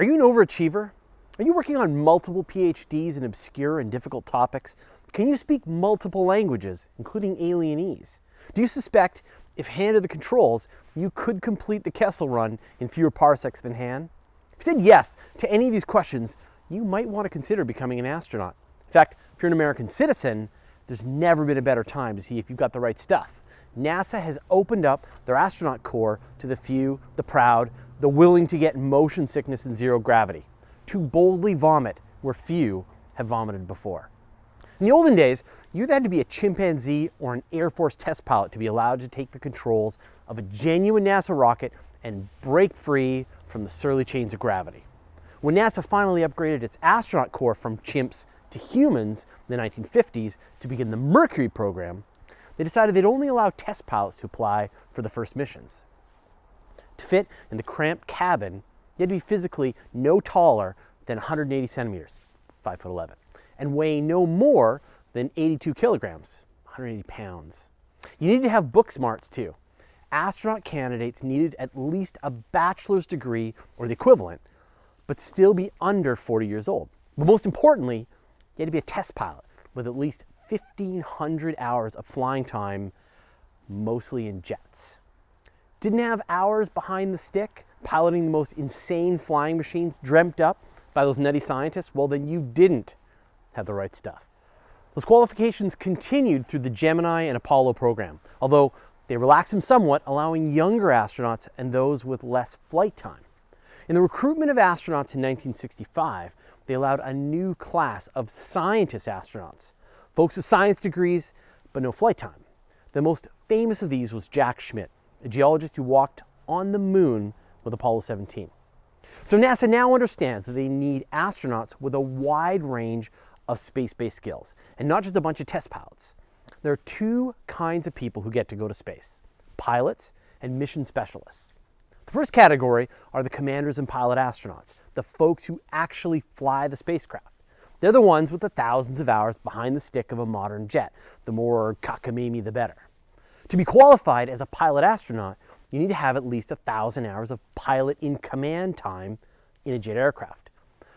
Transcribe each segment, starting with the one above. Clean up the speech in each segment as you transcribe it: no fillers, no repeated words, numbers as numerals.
Are you an overachiever? Are you working on multiple PhDs in obscure and difficult topics? Can you speak multiple languages, including alienese? Do you suspect, if handed the controls, you could complete the Kessel Run in fewer parsecs than Han? If you said yes to any of these questions, you might want to consider becoming an astronaut. In fact, if you're an American citizen, there's never been a better time to see if you've got the right stuff. NASA has opened up their astronaut corps to the few, the proud, the willing to get motion sickness in zero gravity, to boldly vomit where few have vomited before. In the olden days, you either had to be a chimpanzee or an Air Force test pilot to be allowed to take the controls of a genuine NASA rocket and break free from the surly chains of gravity. When NASA finally upgraded its astronaut corps from chimps to humans in the 1950s to begin the Mercury program, they decided they'd only allow test pilots to apply for the first missions. To fit in the cramped cabin, you had to be physically no taller than 180 centimeters, 5'11", and weigh no more than 82 kilograms, 180 pounds. You needed to have book smarts too. Astronaut candidates needed at least a bachelor's degree or the equivalent, but still be under 40 years old. But most importantly, you had to be a test pilot with at least 1,500 hours of flying time, mostly in jets. Didn't have hours behind the stick piloting the most insane flying machines dreamt up by those nutty scientists? Well, then you didn't have the right stuff. Those qualifications continued through the Gemini and Apollo program, although they relaxed them somewhat, allowing younger astronauts and those with less flight time. In the recruitment of astronauts in 1965, they allowed a new class of scientist astronauts, folks with science degrees but no flight time. The most famous of these was Jack Schmitt, a geologist who walked on the moon with Apollo 17. So NASA now understands that they need astronauts with a wide range of space-based skills, and not just a bunch of test pilots. There are two kinds of people who get to go to space: pilots and mission specialists. The first category are the commanders and pilot astronauts, the folks who actually fly the spacecraft. They're the ones with the thousands of hours behind the stick of a modern jet. The more cockamamie, the better. To be qualified as a pilot astronaut, you need to have at least 1,000 hours of pilot in command time in a jet aircraft.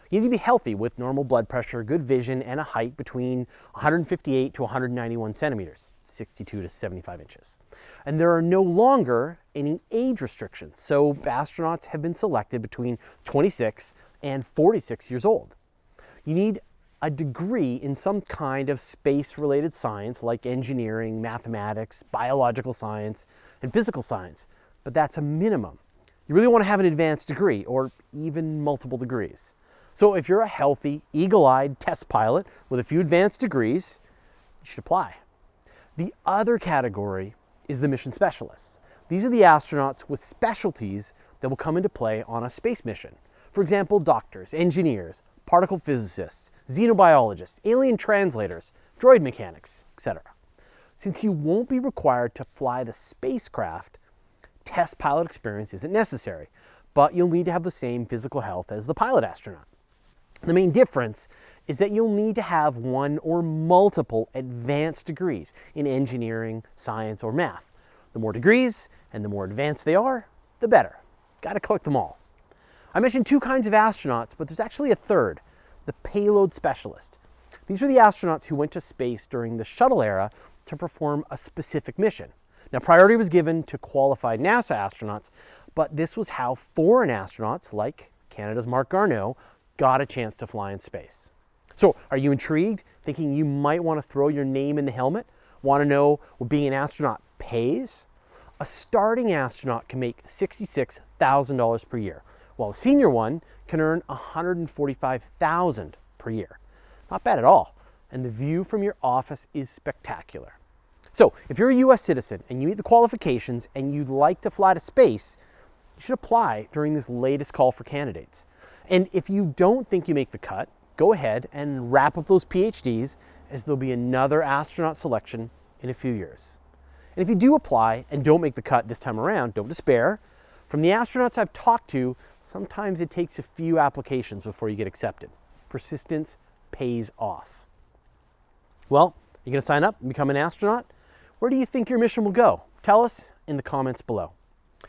You need to be healthy with normal blood pressure, good vision, and a height between 158 to 191 centimeters, 62 to 75 inches. And there are no longer any age restrictions, so astronauts have been selected between 26 and 46 years old. You need a degree in some kind of space-related science like engineering, mathematics, biological science, and physical science, but that's a minimum. You really want to have an advanced degree, or even multiple degrees. So if you're a healthy, eagle-eyed test pilot with a few advanced degrees, you should apply. The other category is the mission specialists. These are the astronauts with specialties that will come into play on a space mission. For example, doctors, engineers, particle physicists, xenobiologists, alien translators, droid mechanics, etc. Since you won't be required to fly the spacecraft, test pilot experience isn't necessary, but you'll need to have the same physical health as the pilot astronaut. The main difference is that you'll need to have one or multiple advanced degrees in engineering, science, or math. The more degrees and the more advanced they are, the better. Got to collect them all. I mentioned two kinds of astronauts, but there's actually a third, the payload specialist. These are the astronauts who went to space during the shuttle era to perform a specific mission. Now, priority was given to qualified NASA astronauts, but this was how foreign astronauts, like Canada's Mark Garneau, got a chance to fly in space. So, are you intrigued, thinking you might want to throw your name in the helmet? Want to know what being an astronaut pays? A starting astronaut can make $66,000 per year, while a senior one can earn $145,000 per year. Not bad at all, and the view from your office is spectacular. So, if you're a US citizen and you meet the qualifications and you'd like to fly to space, you should apply during this latest call for candidates. And if you don't think you make the cut, go ahead and wrap up those PhDs, as there'll be another astronaut selection in a few years. And if you do apply and don't make the cut this time around, don't despair. From the astronauts I've talked to, sometimes it takes a few applications before you get accepted. Persistence pays off. Well, you going to sign up and become an astronaut? Where do you think your mission will go? Tell us in the comments below.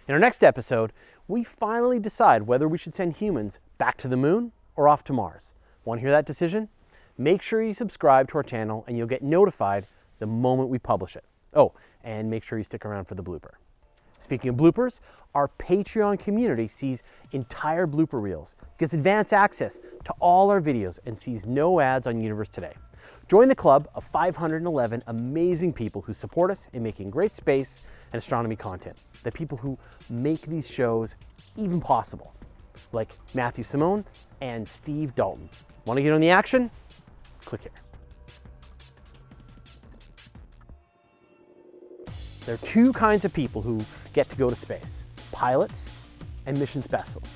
In our next episode, we finally decide whether we should send humans back to the moon or off to Mars. Want to hear that decision? Make sure you subscribe to our channel and you'll get notified the moment we publish it. Oh, and make sure you stick around for the blooper. Speaking of bloopers, our Patreon community sees entire blooper reels, gets advanced access to all our videos, and sees no ads on Universe Today. Join the club of 511 amazing people who support us in making great space and astronomy content. The people who make these shows even possible, like Matthew Simone and Steve Dalton. Want to get on the action? Click here. There are two kinds of people who get to go to space: pilots and mission specialists.